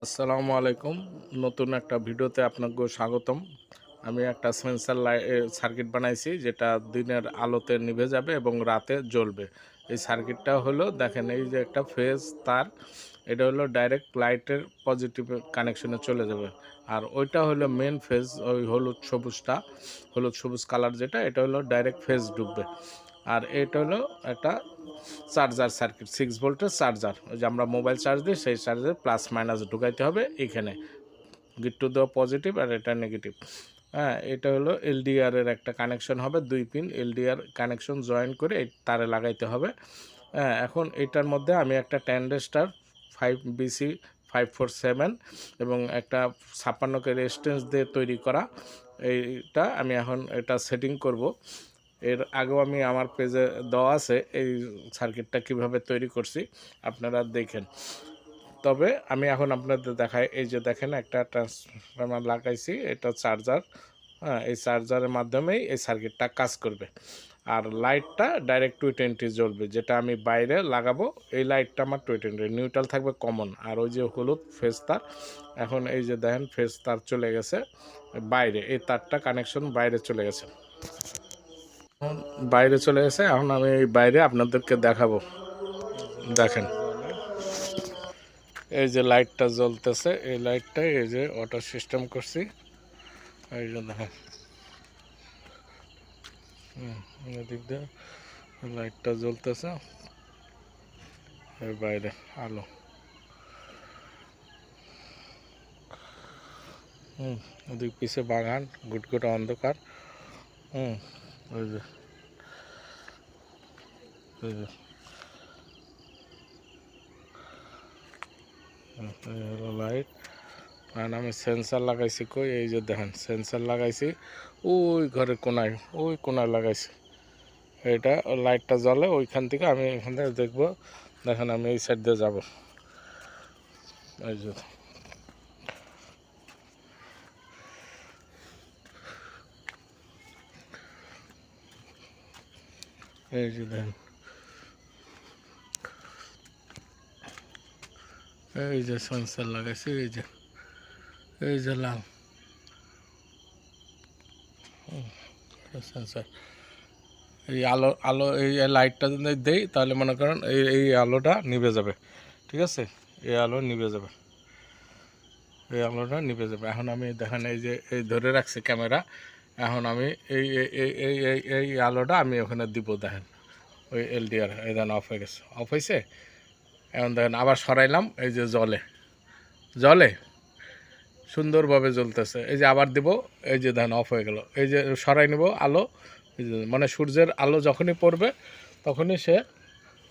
আসসালামু আলাইকুম। নতুন একটা ভিডিওতে আপনাকে স্বাগতম। আমি একটা সেন্সার সার্কিট বানাইছি যেটা দিনের আলোতে নিভে যাবে এবং রাতে জ্বলবে। এই সার্কিটটা হলো দেখেন এই যে একটা ফেজ তার, এটা হলো ডাইরেক্ট লাইটের পজিটিভ কানেকশনে চলে যাবে। আর ওইটা হলো মেন ফেজ, ওই হলুদ সবুজ কালার যেটা, এটা হলো ডাইরেক্ট ফেজ ঢুকবে। আর এটা হলো একটা চার্জার সার্কিট, 6 ভোল্টের চার্জার, ওই যে আমরা মোবাইল চার্জ দিই সেই চার্জার প্লাস মাইনাস ঢুকাইতে হবে এইখানে। গিট্টু দেওয়া পজিটিভ আর এটা নেগেটিভ। হ্যাঁ, এটা হলো এলডিআর এর একটা কানেকশন হবে, 2 পিন এলডিআর কানেকশন জয়েন করে এই তারে লাগাইতে হবে। হ্যাঁ, এখন এটার মধ্যে আমি একটা ট্যান্ডেস্টার 5BC 547 এবং একটা 56K রেজিস্ট্যান্স দিয়ে তৈরি করা এইটা আমি এখন এটা সেটিং করব। এর আগেও আমি আমার পেজে দেওয়া আছে এই সার্কিটটা কিভাবে তৈরি করছি, আপনারা দেখেন। তবে আমি এখন আপনাদের দেখাই, এই যে দেখেন একটা ট্রান্সফরমার লাগাইছি, এটা চার্জার। হ্যাঁ, এই চার্জারের মাধ্যমেই এই সার্কিটটা কাজ করবে। আর লাইটটা ডাইরেক্ট 220 জ্বলবে, যেটা আমি বাইরে লাগাবো এই লাইটটা আমার 220, নিউট্রাল থাকবে কমন। আর ওই যে হলুদ ফেজ তার, এখন এই যে দেখেন ফেজ তার চলে গেছে বাইরে, এই তারটা কানেকশন বাইরে চলে গেছে। বাইরে চলে গেছে, এখন আমি এই বাইরে আপনাদেরকে দেখাবো। দেখেন এই যে লাইটটা জ্বলতেছে, এই লাইটটাই এই যে অটো সিস্টেম করছি, এই যে দেখেন এদিক দিয়ে লাইটটা জ্বলতেছে, এর বাইরে আলো। ওদিক পিছে বাগান, গুটগুটা অন্ধকার। ওই যে এই যে হলো লাইট। আর আমি সেন্সার লাগাইছি কই, এই যে দেখেন সেন্সার লাগাইছি ওই ঘরের কোনায়, ওই কোনায় লাগাইছি। এটা লাইটটা জ্বলে ওইখান থেকে, আমি এখান থেকে দেখবো। দেখেন আমি এই সাইড দিয়ে যাবো, এই যে এই যে দেখেন, এই যে সেন্সার লাগাইছি, এই যে লাল সেন্সার। এই আলো আলো এই লাইটটা যদি দেই তাহলে মনে করেন এই আলোটা নিভে যাবে। ঠিক আছে, এই আলো নিভে যাবে, এই আলোটা নিভে যাবে। এখন আমি দেখেন এই যে এই ধরে রাখছি ক্যামেরা, এখন আমি এই এই এই এই এই আলোটা আমি ওখানে দিব। দেখেন ওই এলডিআর এই দেখেন অফ হয়ে গেছে, অফ হয়েছে। এখন দেখেন আবার সরাইলাম, এই যে জলে জলে সুন্দরভাবে জ্বলতেছে। এই যে আবার দিব, এই যে দেখেন অফ হয়ে গেল। এই যে সরাই নেব আলো, মানে সূর্যের আলো যখনই পড়বে তখনই সে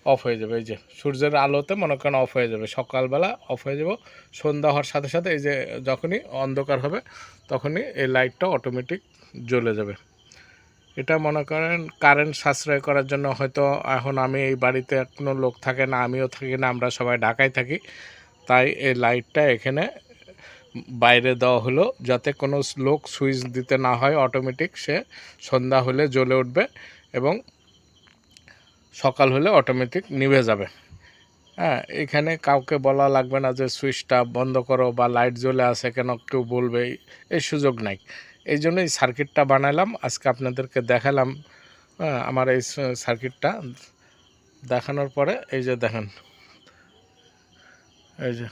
অফ হয়ে যাবে। এই যে সূর্যের আলোতে মনে করেন অফ হয়ে যাবে, সকালবেলা অফ হয়ে যাব। সন্ধ্যা হওয়ার সাথে সাথে এই যে যখনই অন্ধকার হবে তখনই এই লাইটটা অটোমেটিক জ্বলে যাবে। এটা মনে করেন কারেন্ট সাশ্রয় করার জন্য হয়তো, এখন আমি এই বাড়িতে কোনো লোক থাকে না, আমিও থাকি না, আমরা সবাই ঢাকায় থাকি, তাই এই লাইটটা এখানে বাইরে দেওয়া হলো যাতে কোনো লোক সুইচ দিতে না হয়, অটোমেটিক সে সন্ধ্যা হলে জ্বলে উঠবে এবং সকাল হলে অটোমেটিক নিভে যাবে। হ্যাঁ, এখানে কাউকে বলা লাগবে না যে সুইচটা বন্ধ করো বা লাইট জ্বলে আছে কেন কেউ বলবে, এই সুযোগ নাই। এই জন্যই সার্কিটটা বানালাম, আজকে আপনাদেরকে দেখালাম। হ্যাঁ, আমার এই সার্কিটটা দেখানোর পরে এই যে দেখেন, এই যে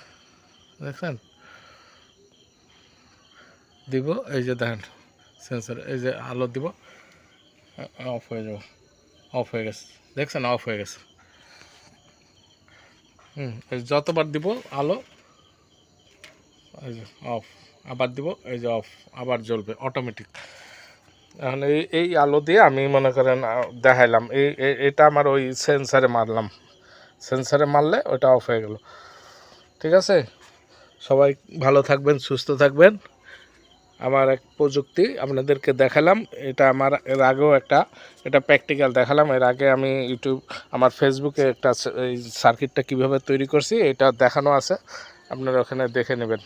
দেখছেন দিব, এই যে দেখেন সেন্সর, এই যে আলো দিব, অফ হয়ে যাব, অফ হয়ে গেছে, দেখছেন অফ হয়ে গেছে। যতবার দিব আলো, এই যে অফ, আবার দিব, এই যে অফ, আবার জ্বলবে অটোমেটিক। এখন এই আলো দিয়ে আমি মনে করেন দেখাইলাম, এটা আমার ওই সেন্সারে মারলাম, সেন্সারে মারলে ওটা অফ হয়ে গেল। ঠিক আছে, সবাই ভালো থাকবেন, সুস্থ থাকবেন। আমার এক প্রযুক্তি আপনাদেরকে দেখালাম, এটা আমার এর আগেও এটা প্র্যাকটিক্যাল দেখালাম। এর আগে আমি আমার ফেসবুকে একটা এই সার্কিটটা কীভাবে তৈরি করছি এটা দেখানো আছে, আপনারা ওখানে দেখে নেবেন।